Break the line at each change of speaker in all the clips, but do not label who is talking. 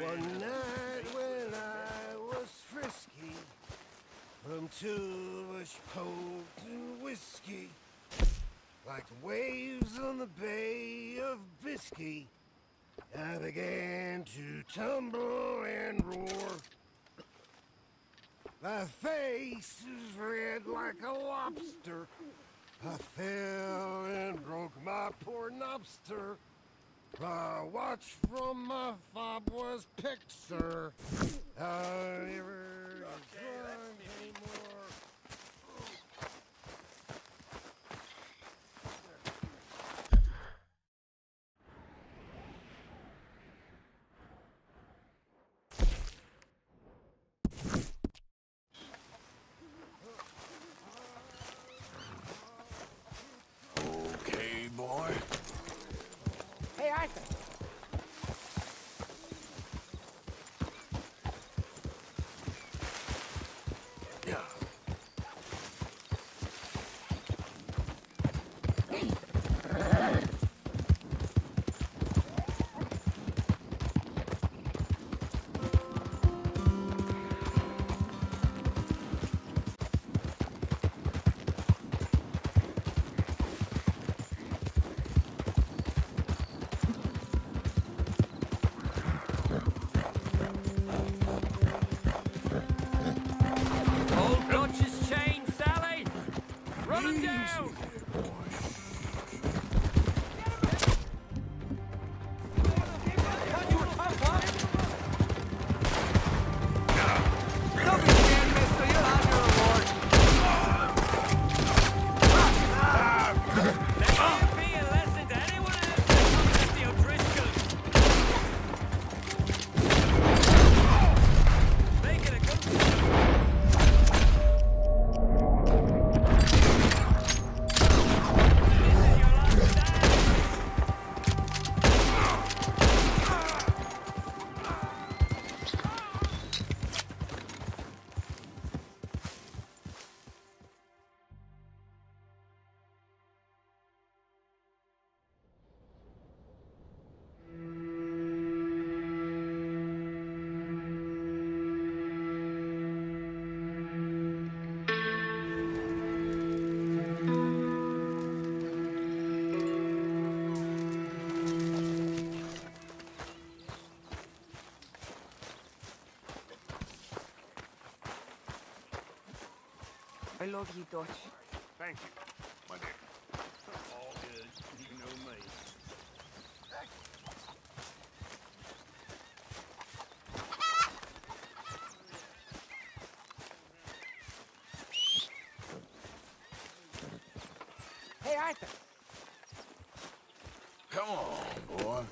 One night when I was frisky, from Tulish Pope to whiskey, like the waves on the Bay of Biscay, I began to tumble and roar. My face was red like a lobster. I fell and broke my poor knobster. My watch from my fob was picked, sir. I never drunk anymore.
Okay, boy.
Hey, Arthur.
Yeah.
Old Dutch's chain, Sally! Run him down! Don't be scared, mister. You'll have your reward. Let me be a lesson to anyone else that comes at the O'Driscolls. Make it a good
I love you, Dutch.
Thank you, my dear. All good. You know me.
Hey, Arthur.
Come on, boy.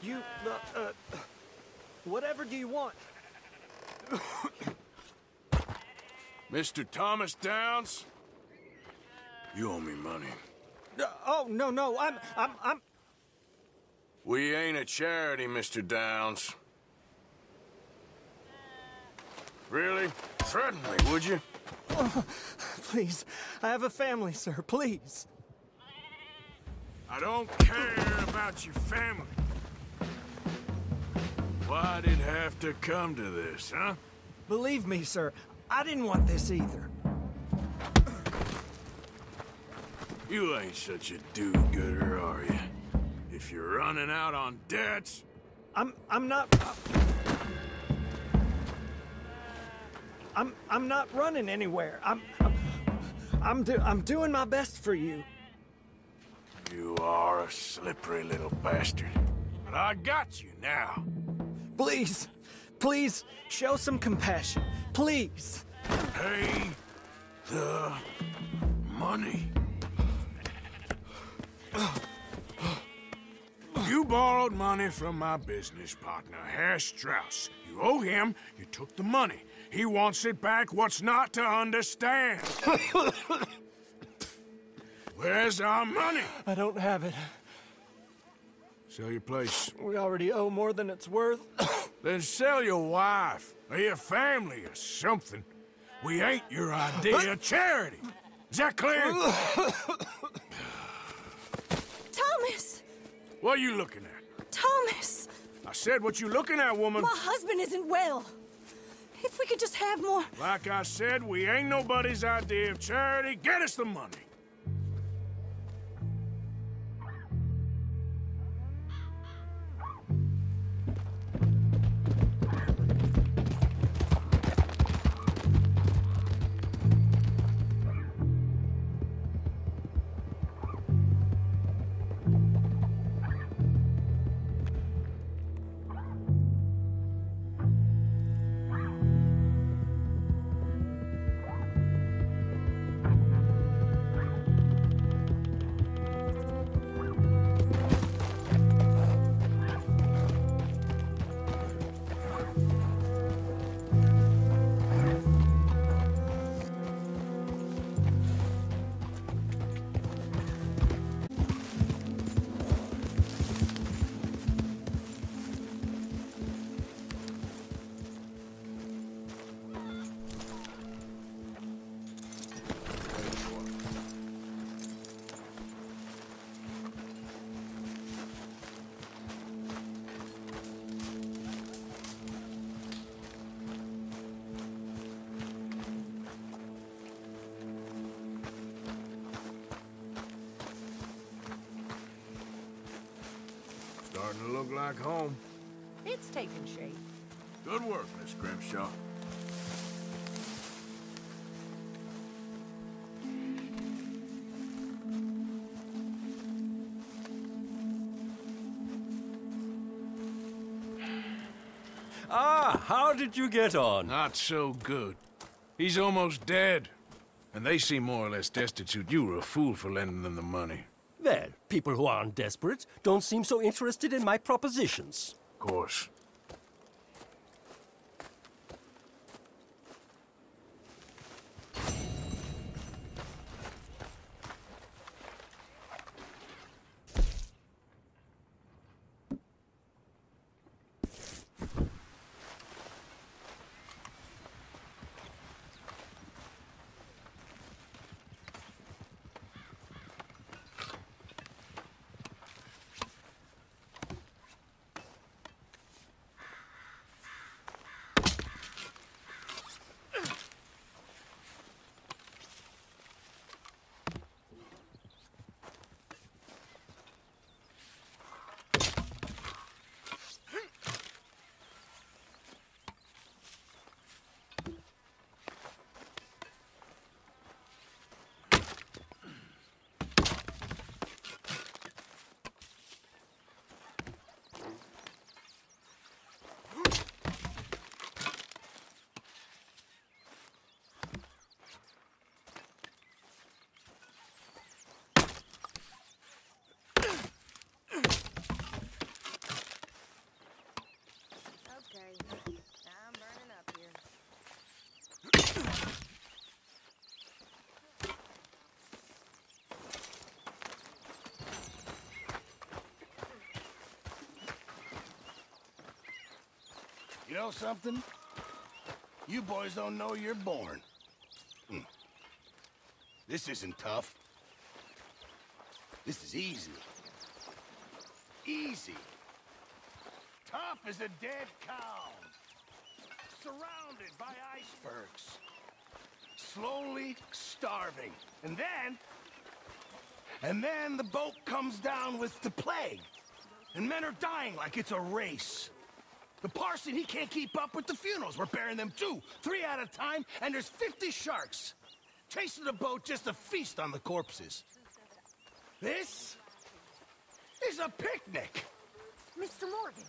You, whatever do you want?
Mr. Thomas Downs? You owe me money.
Oh, no, I'm...
We ain't a charity, Mr. Downs. Really? Threaten me, would you?
Oh, please, I have a family, sir, please.
I don't care about your family. Why'd it have to come to this, huh?
Believe me, sir, I didn't want this either.
You ain't such a do-gooder, are you? If you're running out on debts...
I'm not... I'm not running anywhere. I'm doing my best for you.
You are a slippery little bastard. But I got you now.
Please, please, show some compassion. Please.
Pay the money. You borrowed money from my business partner, Herr Strauss. You owe him, you took the money. He wants it back, what's not to understand? Where's our money?
I don't have it.
Sell your place.
We already owe more than it's worth.
Then sell your wife, or your family, or something. We ain't your idea of charity. Is that clear?
Thomas!
What are you looking at?
Thomas!
I said what you looking at, woman.
My husband isn't well. If we could just have more...
Like I said, we ain't nobody's idea of charity. Get us the money. Starting to look like home.
It's taking shape.
Good work, Miss Grimshaw.
Ah, how did you get on?
Not so good. He's almost dead. And they seem more or less destitute. You were a fool for lending them the money.
Well, people who aren't desperate don't seem so interested in my propositions.
Of course.
You know something? You boys don't know you're born. This isn't tough. This is easy. Easy. Tough as a dead cow. Surrounded by icebergs. Slowly starving. And then the boat comes down with the plague. And men are dying like it's a race. The parson, he can't keep up with the funerals. We're burying them 2, 3 at a time, and there's 50 sharks chasing the boat just to feast on the corpses. This is a picnic.
Mr. Morgan.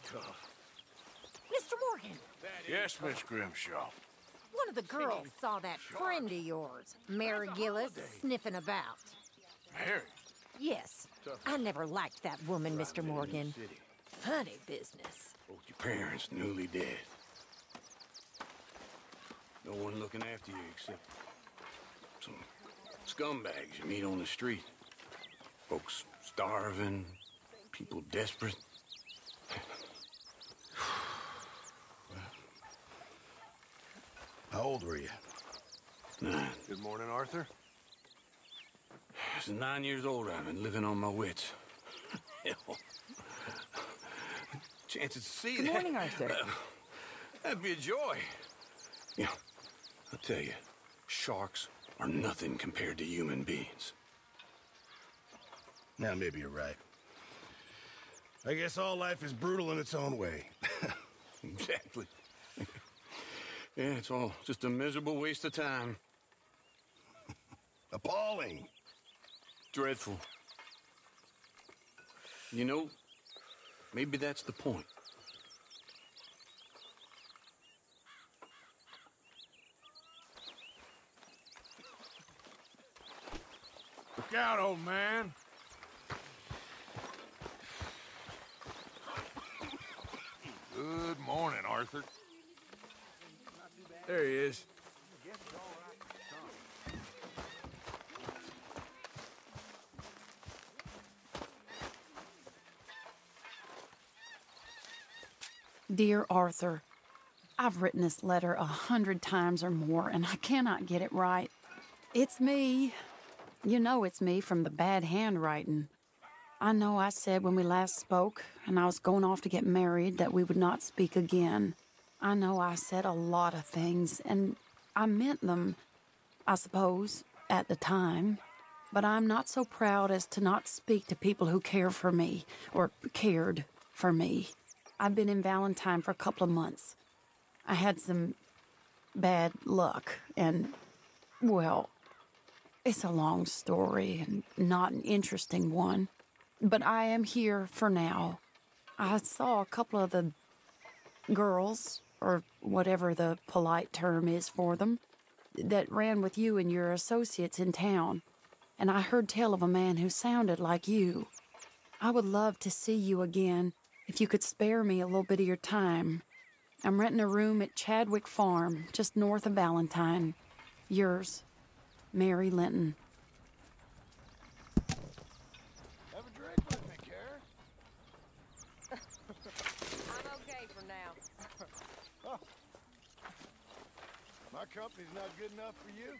Mr. Morgan.
Yes, Miss Grimshaw.
One of the girls saw that friend of yours, Mary Gillis, sniffing about.
Mary?
Yes. I never liked that woman, Mr. Morgan. Funny business.
Both your parents newly dead. No one looking after you except some scumbags you meet on the street. Folks starving, people desperate. How old were you? 9.
Good morning, Arthur.
Since 9 years old, I've been living on my wits. Hell. Chances to see
Good
that.
morning, Arthur.
That'd be a joy. Yeah, I'll tell you, sharks are nothing compared to human beings. Now, maybe you're right. I guess all life is brutal in its own way. Exactly. Yeah, it's all just a miserable waste of time. Appalling. Dreadful. You know, maybe that's the point.
Look out, old man. Good morning, Arthur. There he is.
Dear Arthur, I've written this letter 100 times or more, and I cannot get it right. It's me. You know it's me from the bad handwriting. I know I said when we last spoke, and I was going off to get married, that we would not speak again. I know I said a lot of things, and I meant them, I suppose, at the time. But I'm not so proud as to not speak to people who care for me, or cared for me. I've been in Valentine for a couple of months. I had some bad luck, and, well, it's a long story and not an interesting one. But I am here for now. I saw a couple of the girls, or whatever the polite term is for them, that ran with you and your associates in town. And I heard tell of a man who sounded like you. I would love to see you again, if you could spare me a little bit of your time. I'm renting a room at Chadwick Farm, just north of Valentine. Yours, Mary Linton.
Have a drink with me, Kara.
I'm okay for now.
My company's not good enough for you?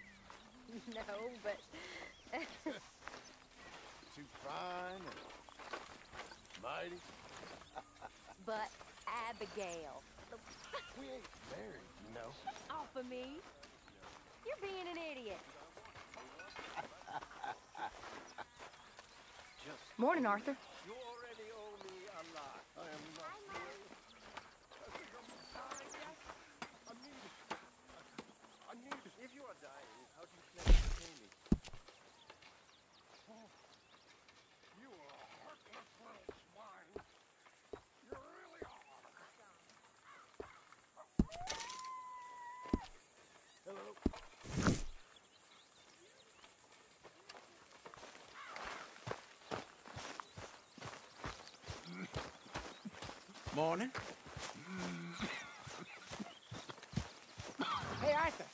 No, but
Too fine and mighty.
but Abigail.
We ain't married, you know.
Off of me. You're being an idiot.
Morning, Arthur.
You already owe me a lot. I am not serious. I need it. If you are dying, how do you plan to pay me? You are a heartless little swine. You really are. Hello.
Morning.
Hey, Arthur.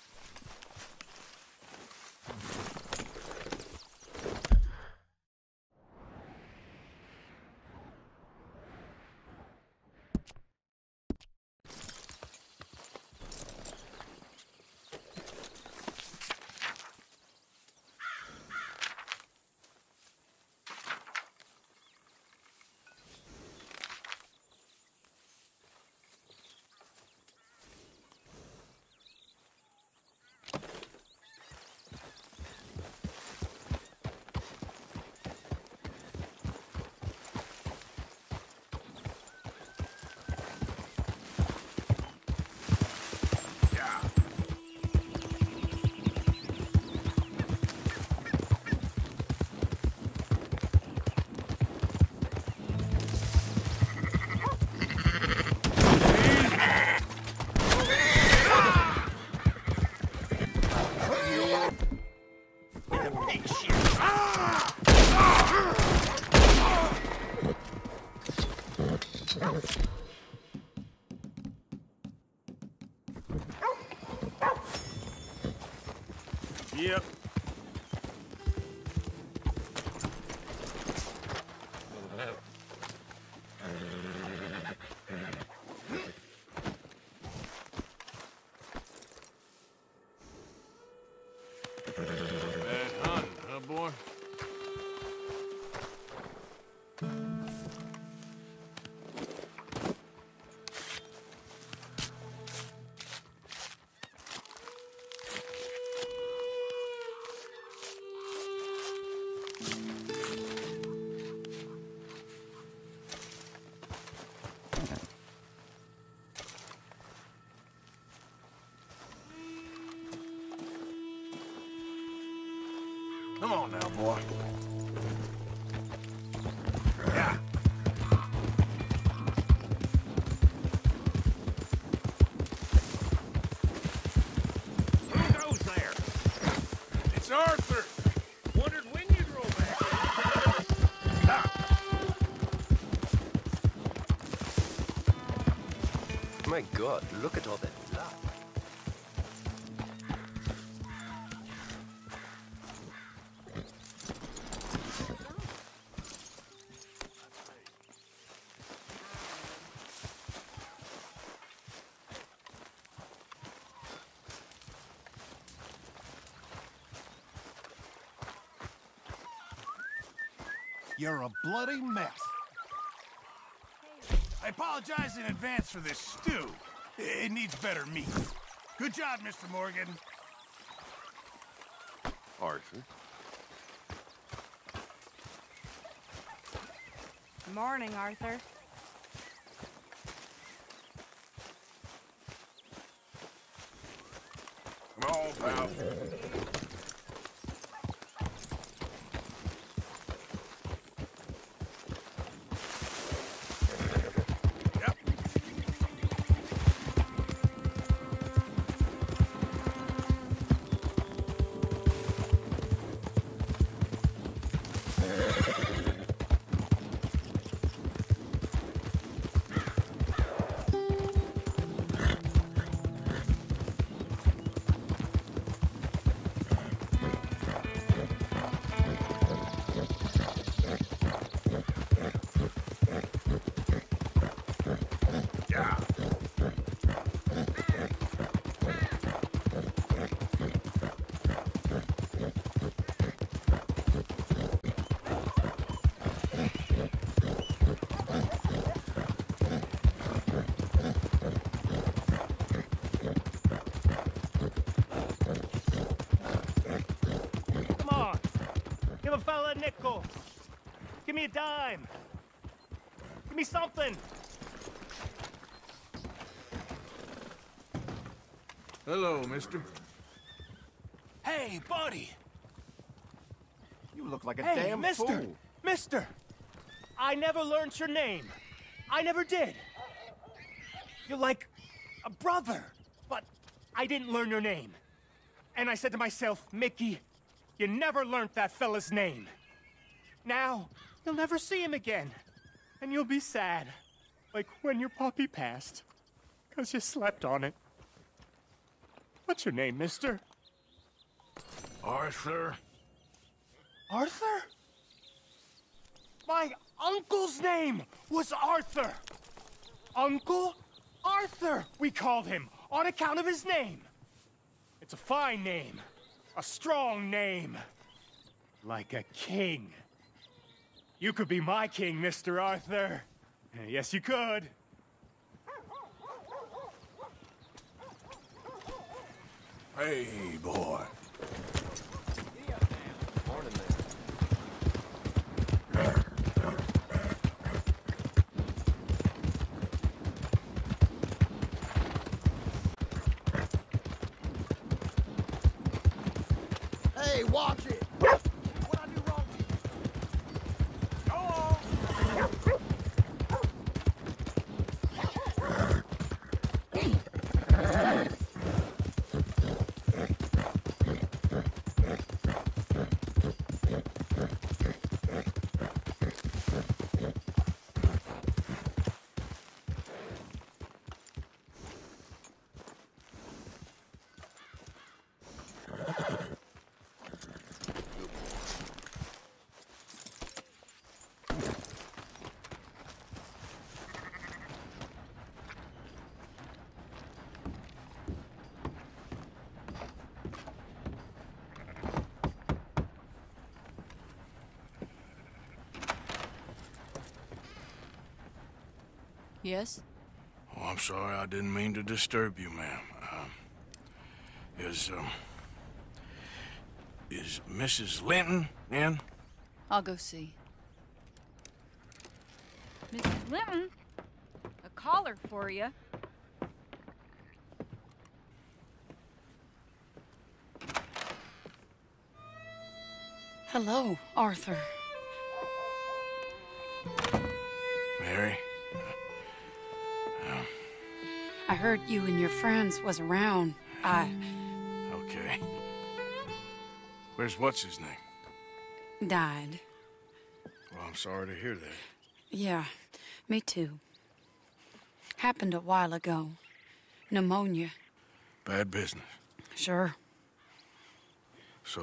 My God, look at all that blood.
You're a bloody mess. I apologize in advance for this stew. It needs better meat. Good job, Mr. Morgan.
Arthur?
Morning, Arthur.
Come on, pal.
Give a fella a nickel. Give me a dime. Give me something.
Hello, mister.
Hey, buddy.
You look like a
Hey,
damn fool.
Mister! I never learned your name. I never did. You're like a brother, but I didn't learn your name. And I said to myself, Mickey, you never learned that fella's name. Now, you'll never see him again. And you'll be sad. Like when your puppy passed. 'Cause you slept on it. What's your name, mister?
Arthur.
Arthur? My uncle's name was Arthur. Uncle Arthur, we called him, on account of his name. It's a fine name, a strong name, like a king. You could be my king, Mr. Arthur. Yes, you could.
Hey, boy.
Morning,
Hey, watch it! What I do wrong to you?
Go on.
Yes?
Oh, I'm sorry. I didn't mean to disturb you, ma'am. Is Mrs. Linton in?
I'll go see.
Mrs. Linton, a caller for you.
Hello, Arthur.
Mary?
I heard you and your friends was around.
Okay. Where's what's-his-name?
Died.
Well, I'm sorry to hear that.
Yeah, me too. Happened a while ago. Pneumonia.
Bad business.
Sure.
So,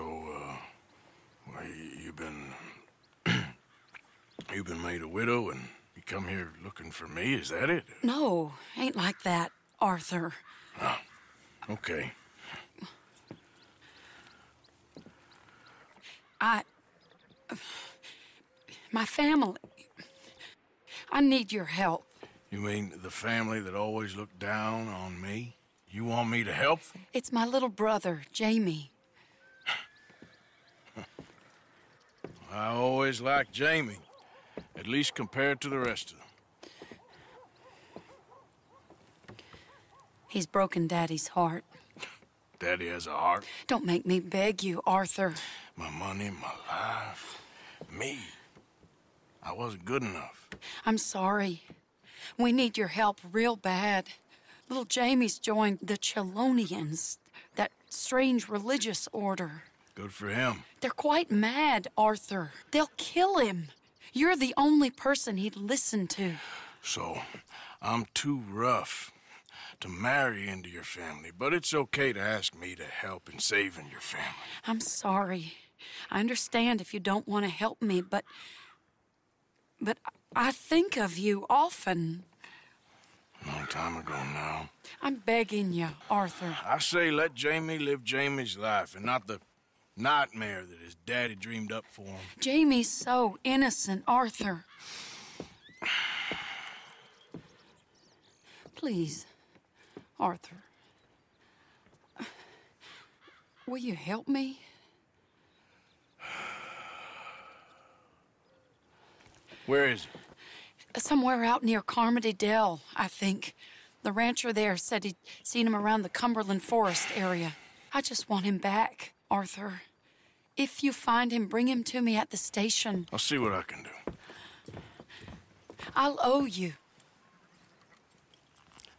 well, you've been... you've been made a widow and you come here looking for me, is that it?
No, ain't like that, Arthur.
Oh, okay.
My family... I need your help.
You mean the family that always looked down on me? You want me to help them?
It's my little brother, Jamie.
I always liked Jamie, at least compared to the rest of them.
He's broken Daddy's heart.
Daddy has a heart.
Don't make me beg you, Arthur.
My money, my life, me. I wasn't good enough.
I'm sorry. We need your help real bad. Little Jamie's joined the Chelonians, that strange religious order.
Good for him.
They're quite mad, Arthur. They'll kill him. You're the only person he'd listen to.
So, I'm too rough to marry into your family, but it's okay to ask me to help in saving your family.
I'm sorry. I understand if you don't want to help me, but I think of you often.
Long time ago now.
I'm begging you, Arthur.
I say let Jamie live Jamie's life and not the nightmare that his daddy dreamed up for him.
Jamie's so innocent, Arthur. Please, Arthur. Will you help me?
Where is he?
Somewhere out near Carmody Dell, I think. The rancher there said he'd seen him around the Cumberland Forest area. I just want him back, Arthur. If you find him, bring him to me at the station.
I'll see what I can do.
I'll owe you.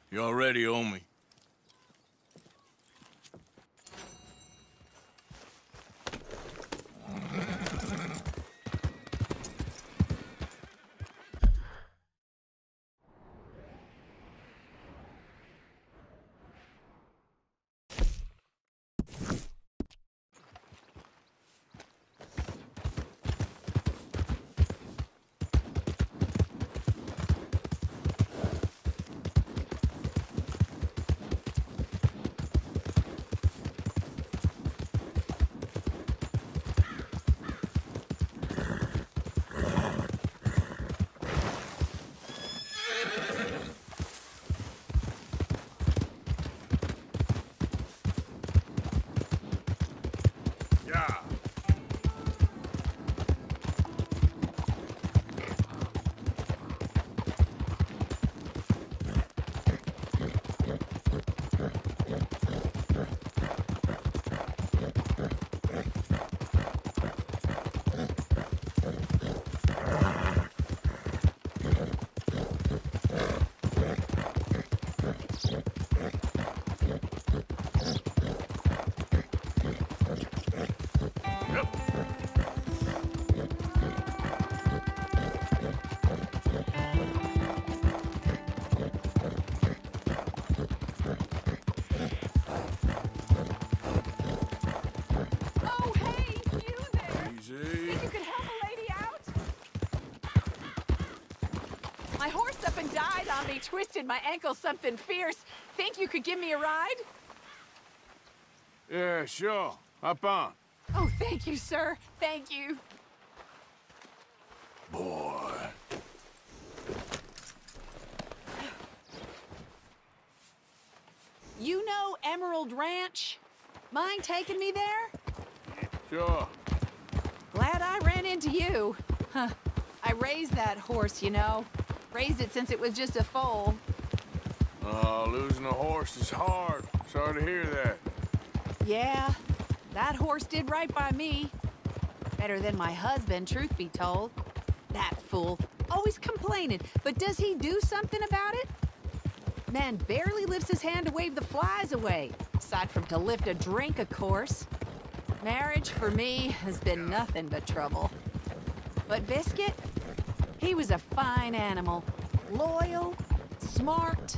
You already owe me.
My horse up and died on me, twisted my ankle something fierce. Think you could give me a ride?
Yeah, sure. Hop on.
Oh, thank you, sir. Thank you.
Boy.
You know Emerald Ranch? Mind taking me there?
Sure.
Glad I ran into you. Huh. I raised that horse, you know. Raised it since it was just a foal.
Oh, losing a horse is hard. Sorry to hear that.
Yeah, that horse did right by me. Better than my husband, truth be told. That fool, always complaining, but does he do something about it? Man barely lifts his hand to wave the flies away, aside from to lift a drink, of course. Marriage, for me, has been nothing but trouble. But Biscuit, he was a fine animal. Loyal, smart,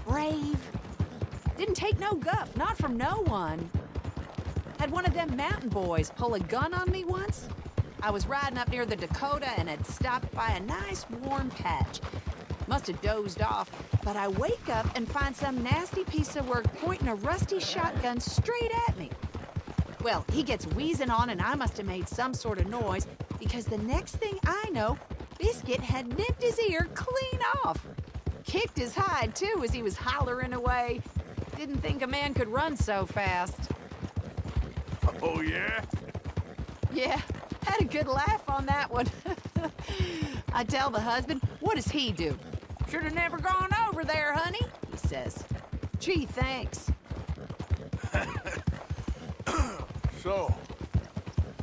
brave. Didn't take no guff, not from no one. Had one of them mountain boys pull a gun on me once. I was riding up near the Dakota and had stopped by a nice warm patch. Must have dozed off, but I wake up and find some nasty piece of work pointing a rusty shotgun straight at me. Well, he gets wheezing on and I must have made some sort of noise because the next thing I know, Biscuit had nipped his ear clean off. Kicked his hide, too, as he was hollering away. Didn't think a man could run so fast.
Oh, yeah?
Yeah, had a good laugh on that one. I tell the husband, what does he do? Should have never gone over there, honey, he says. Gee, thanks.
So,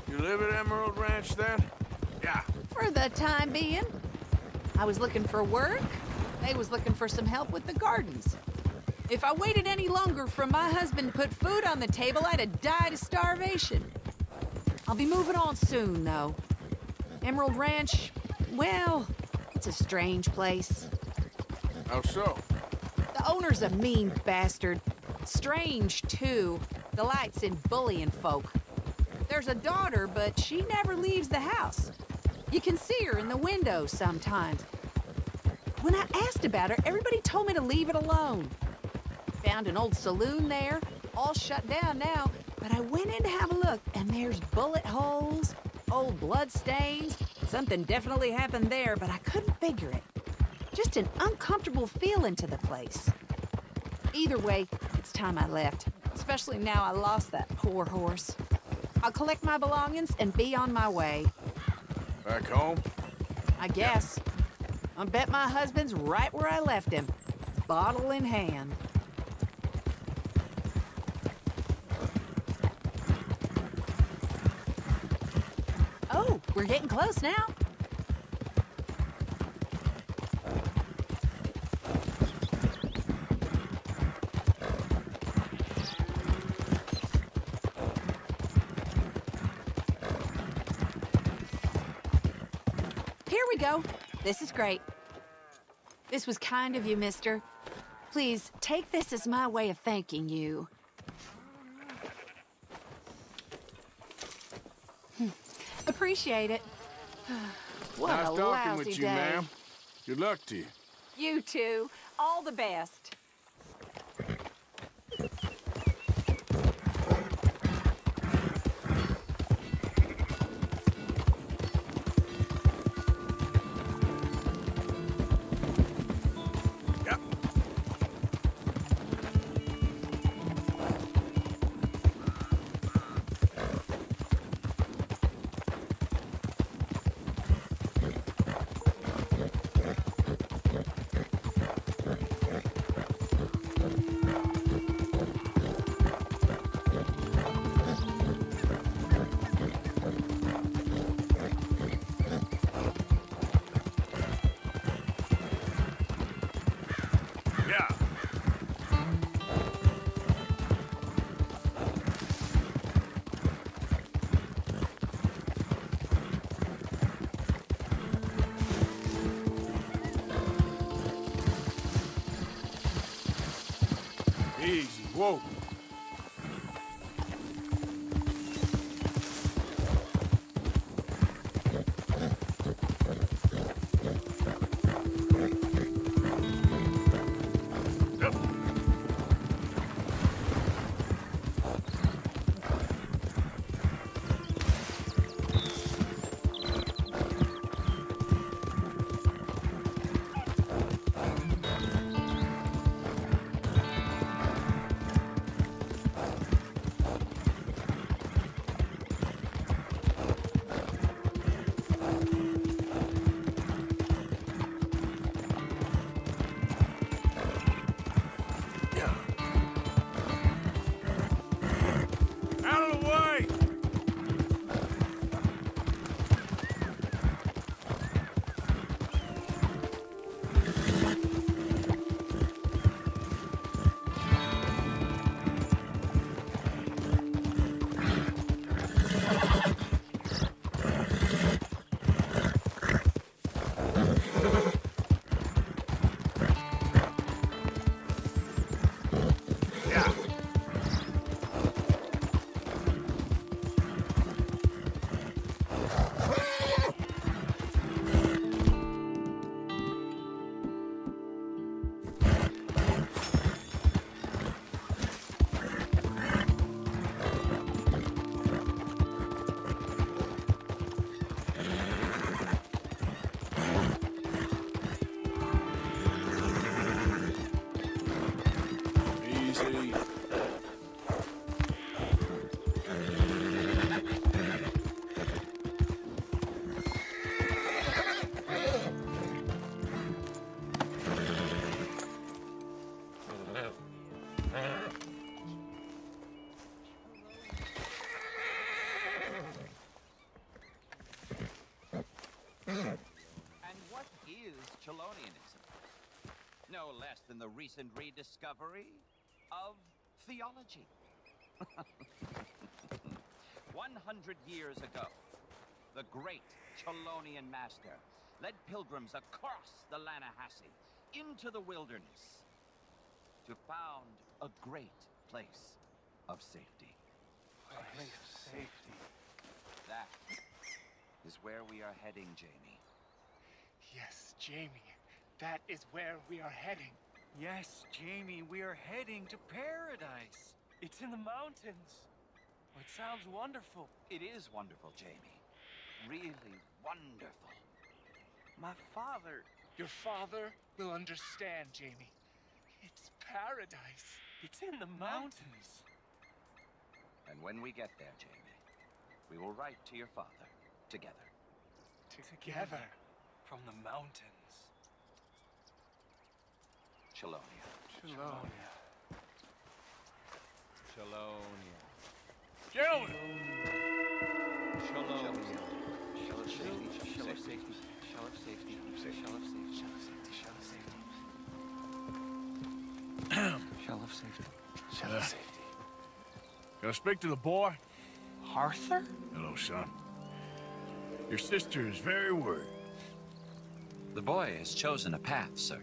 you live at Emerald Ranch then?
Yeah. For the time being. I was looking for work. They was looking for some help with the gardens. If I waited any longer for my husband to put food on the table, I'd have died of starvation. I'll be moving on soon, though. Emerald Ranch, well, it's a strange place.
How so?
The owner's a mean bastard. Strange, too. Delights in bullying folk. There's a daughter, but she never leaves the house. You can see her in the window sometimes. When I asked about her, everybody told me to leave it alone. Found an old saloon there, all shut down now, but I went in to have a look, and there's bullet holes, old blood stains. Something definitely happened there, but I couldn't figure it. Just an uncomfortable feeling to the place. Either way, it's time I left, especially now I lost that poor horse. I'll collect my belongings and be on my way.
Back home?
I guess. I bet my husband's right where I left him, bottle in hand. Oh, we're getting close now. Here we go. This is great. This was kind of you, mister. Please, take this as my way of thanking you. Appreciate it. What
nice
a
talking
lousy
with you,
day.
ma'am. Good luck to you.
You too. All the best.
Easy, whoa.
Chelonianism. No less than the recent rediscovery of theology. 100 years ago, the great Chelonian master led pilgrims across the Lannahechee into the wilderness to found a great place of safety.
A place of safety.
That is where we are heading, Jamie.
Yes, Jamie. That is where we are heading.
Yes, Jamie, we are heading to paradise. It's in the mountains. Oh, it sounds wonderful.
It is wonderful, Jamie. Really wonderful.
My father. Your father will understand, Jamie. It's paradise.
It's in the mountains.
And when we get there, Jamie, we will write to your father together.
Together from the mountains.
Chelonia.
Chelonia.
Chelonia.
Gentlemen!
Chelonia. Shell of safety. Shell of safety. Shell of safety. Shell of safety. Shell of safety. Shell of safety. Shell of safety. Shell of safety.
Can I speak to the boy?
Arthur?
Hello, son. Your sister is very worried.
The boy has chosen a path, sir.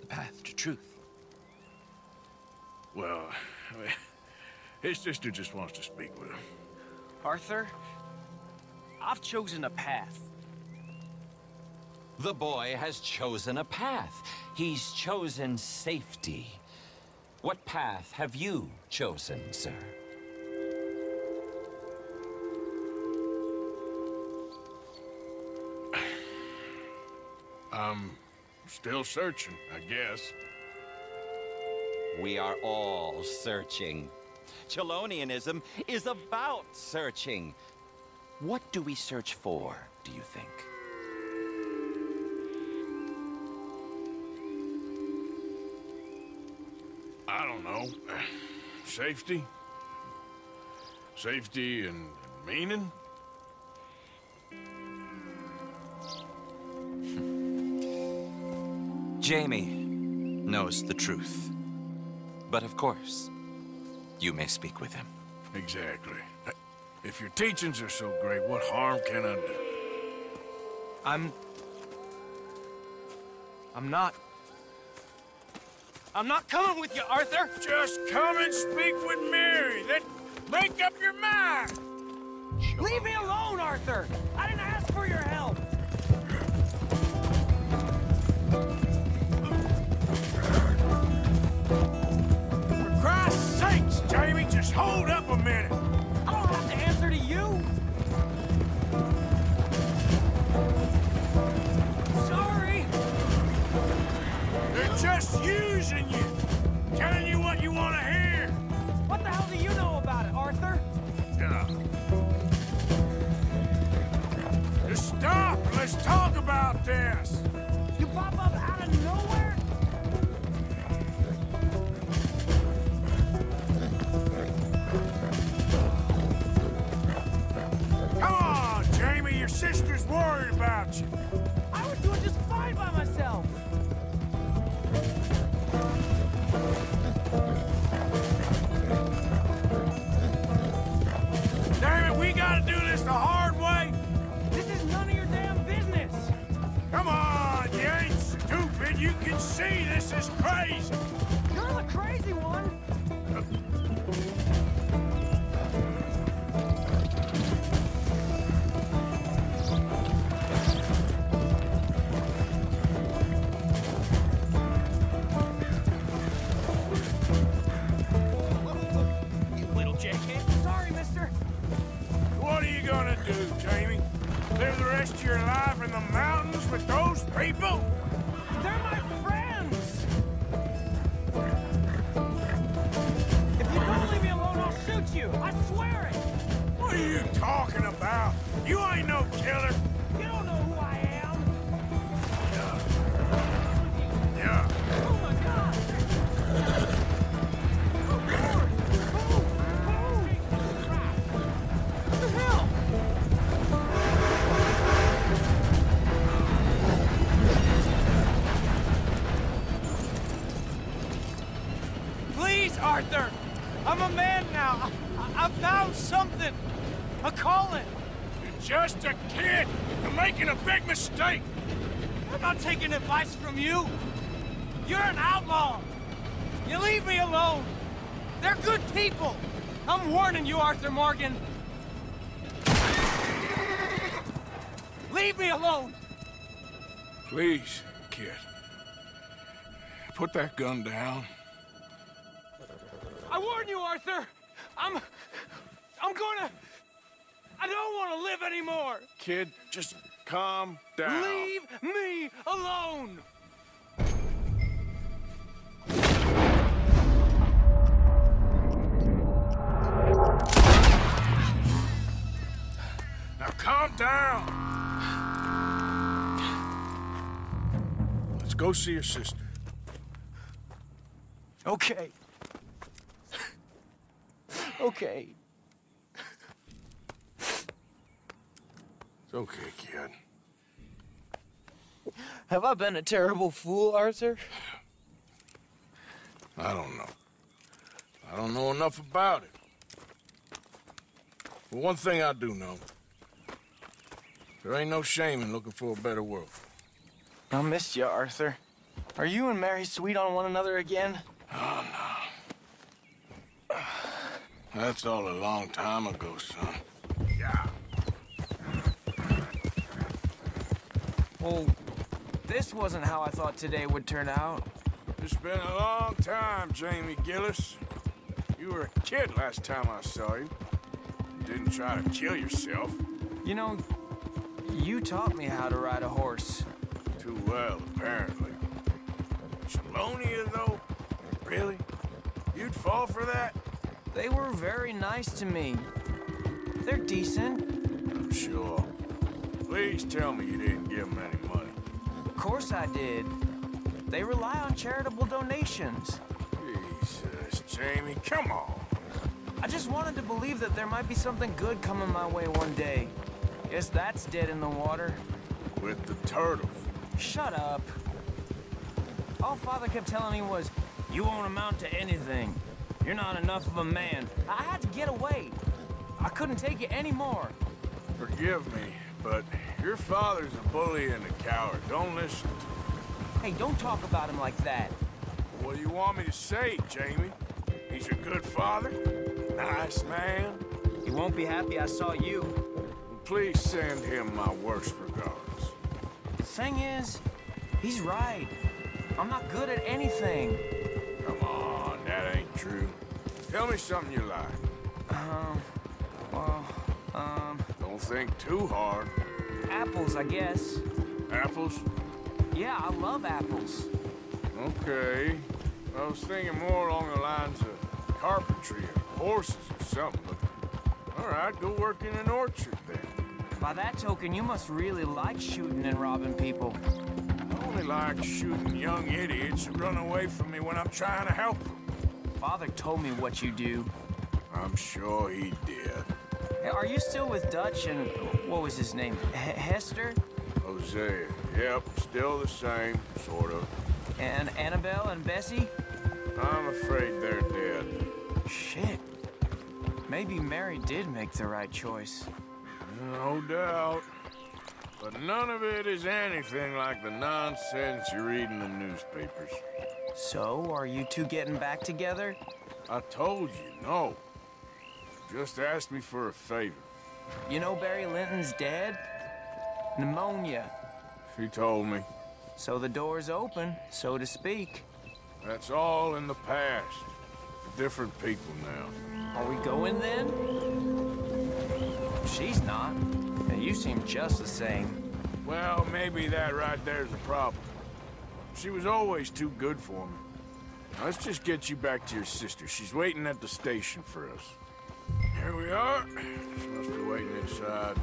The path to truth.
Well, I mean, his sister just wants to speak with him.
Arthur, I've chosen a path.
The boy has chosen a path. He's chosen safety. What path have you chosen, sir?
I'm still searching, I guess.
We are all searching. Chelonianism is about searching. What do we search for, do you think?
I don't know. Safety? Safety and meaning?
Jamie knows the truth. But of course, you may speak with him.
Exactly. If your teachings are so great, what harm can I do?
I'm not coming with you, Arthur!
Just come and speak with Mary, then make up your mind!
Leave me alone, Arthur! I didn't ask for your help!
For Christ's sakes, Jamie, just hold up a minute!
I don't have to answer to you! Sorry!
They're just using you! Telling you what you want to hear!
What the hell do you know about it, Arthur?
Just stop and let's talk about this!
You pop up out of nowhere?
Come on, Jamie, your sister's worried about you.
I was doing just fine by myself.
Damn it, we gotta do this the hard way.
This is none of your damn business.
Come on, you ain't stupid. You can see this is crazy.
You're the crazy one. You little jackhead. Sorry, mister.
What are you gonna do, Jamie? Live the rest of your life in the mountains with those people?
They're my friends. If you don't leave me alone, I'll shoot you. I swear it.
What are you talking about? You ain't no killer.
You don't know who I am.
Yeah.
Oh my God. Oh Lord. Oh. What the hell? Arthur! I'm a man now. I found something. A calling.
You're just a kid. You're making a big mistake.
I'm not taking advice from you. You're an outlaw. You leave me alone. They're good people. I'm warning you, Arthur Morgan. Leave me alone.
Please, kid. Put that gun down.
I warn you, Arthur. I don't want to live anymore.
Kid, just calm down.
Leave me alone.
Now calm down. Let's go see your sister.
Okay. Okay.
It's okay, kid.
Have I been a terrible fool, Arthur?
I don't know. I don't know enough about it. But one thing I do know. There ain't no shame in looking for a better world.
I missed you, Arthur. Are you and Mary sweet on one another again?
Oh, no. That's all a long time ago, son. Yeah.
Well, this wasn't how I thought today would turn out.
It's been a long time, Jamie Gillis. You were a kid last time I saw you. You didn't try to kill yourself.
You know, you taught me how to ride a horse.
Too well, apparently. Chelonia, though? Really? You'd fall for that?
They were very nice to me. They're decent.
I'm sure. Please tell me you didn't give them any money.
Of course I did. They rely on charitable donations.
Jesus, Jamie, come on.
I just wanted to believe that there might be something good coming my way one day. Guess that's dead in the water.
With the turtles.
Shut up. All Father kept telling me was, you won't amount to anything. You're not enough of a man. I had to get away. I couldn't take it anymore.
Forgive me, but your father's a bully and a coward. Don't listen to him.
Hey, don't talk about him like that.
What do you want me to say, Jamie? He's a good father? Nice man?
He won't be happy I saw you.
Please send him my worst regards.
The thing is, he's right. I'm not good at anything.
Come on, that ain't true. Tell me something you like. Don't think too hard.
Apples, I guess.
Apples?
Yeah, I love apples.
Okay. I was thinking more along the lines of carpentry or horses or something, but... All right, go work in an orchard then.
By that token, you must really like shooting and robbing people.
I only like shooting young idiots who run away from me when I'm trying to help them.
Father told me what you do.
I'm sure he did.
Hey, are you still with Dutch and... what was his name? Hester?
Hosea. Yep, still the same, sort of.
And Annabelle and Bessie?
I'm afraid they're dead.
Shit. Maybe Mary did make the right choice.
No doubt. But none of it is anything like the nonsense you read in the newspapers.
So, are you two getting back together?
I told you, no. Just ask me for a favor.
You know Barry Linton's dead? Pneumonia.
She told me.
So the door's open, so to speak.
That's all in the past. For different people now.
Are we going then? She's not. And you seem just the same.
Well, maybe that right there's a problem. She was always too good for me. Now, let's just get you back to your sister. She's waiting at the station for us. Here we are. She must be waiting inside.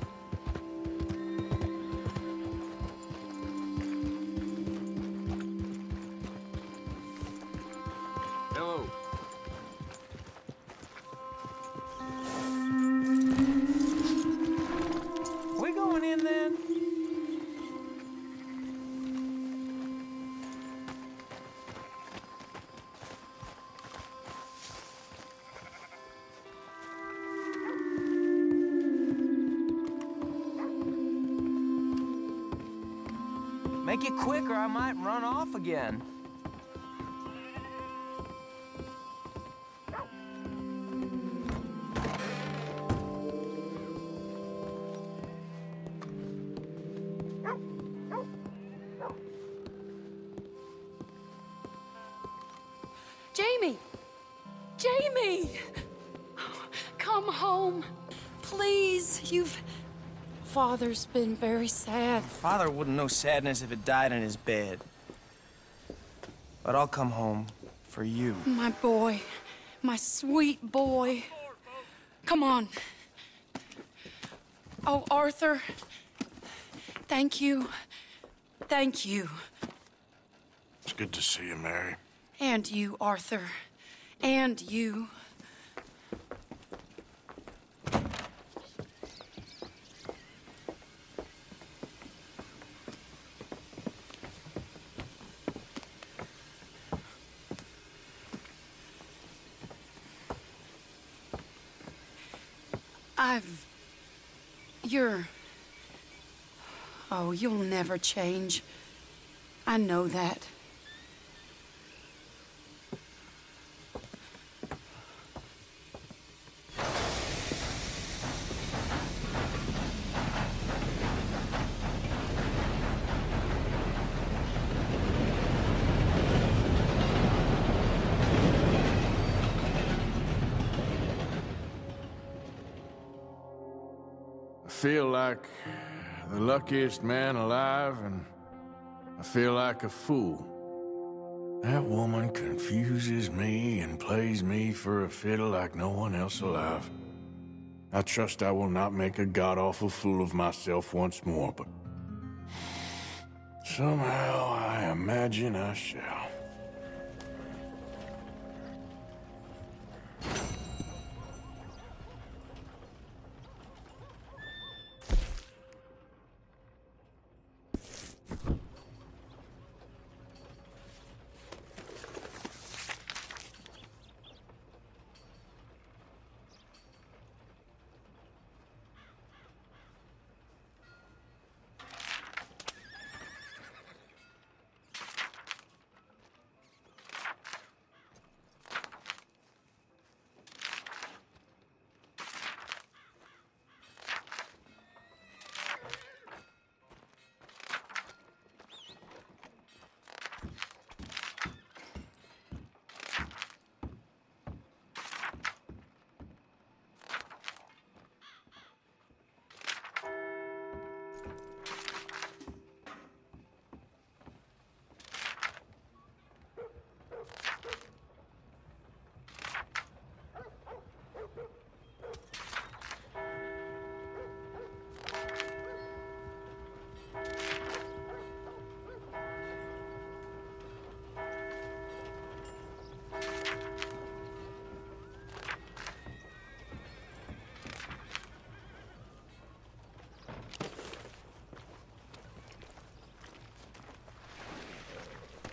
Hello.
We going in then? Make it quick or I might run off again.
Jamie! Jamie! Come home. Please, Father's been very sad.
Father wouldn't know sadness if it died in his bed. But I'll come home for you.
My boy. My sweet boy. Come on. Oh, Arthur. Thank you. Thank you.
It's good to see you, Mary.
And you, Arthur. And you. Oh, you'll never change. I know that.
I feel like the luckiest man alive, and I feel like a fool. That woman confuses me and plays me for a fiddle like no one else alive. I trust I will not make a god-awful fool of myself once more, but somehow I imagine I shall.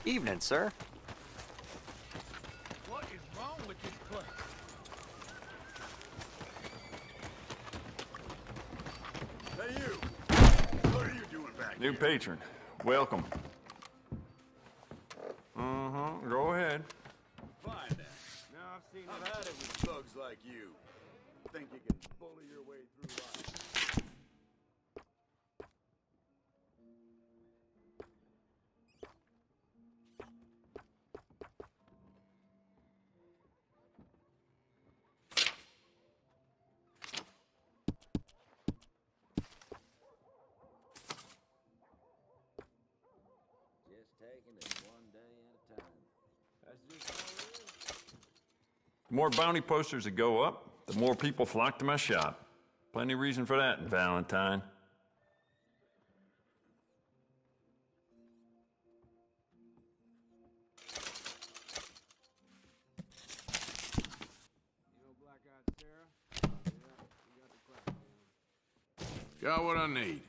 Evening, sir.
What is wrong with this place?
Hey, you! What are you doing back
New
here?
patron. Welcome. Go ahead.
Fine, then. Now I've had it with thugs like you. Think you can bully your way through life.
Taking it one day at a time. That's just how it is.
The more bounty posters that go up, the more people flock to my shop. Plenty of reason for that, Valentine.
Got what I need.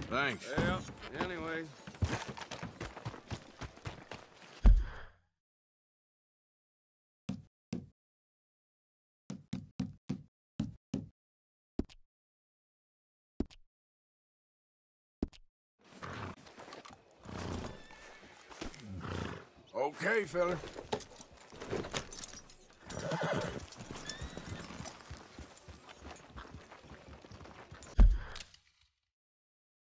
Thanks.
Yeah, anyway.
Okay, fella.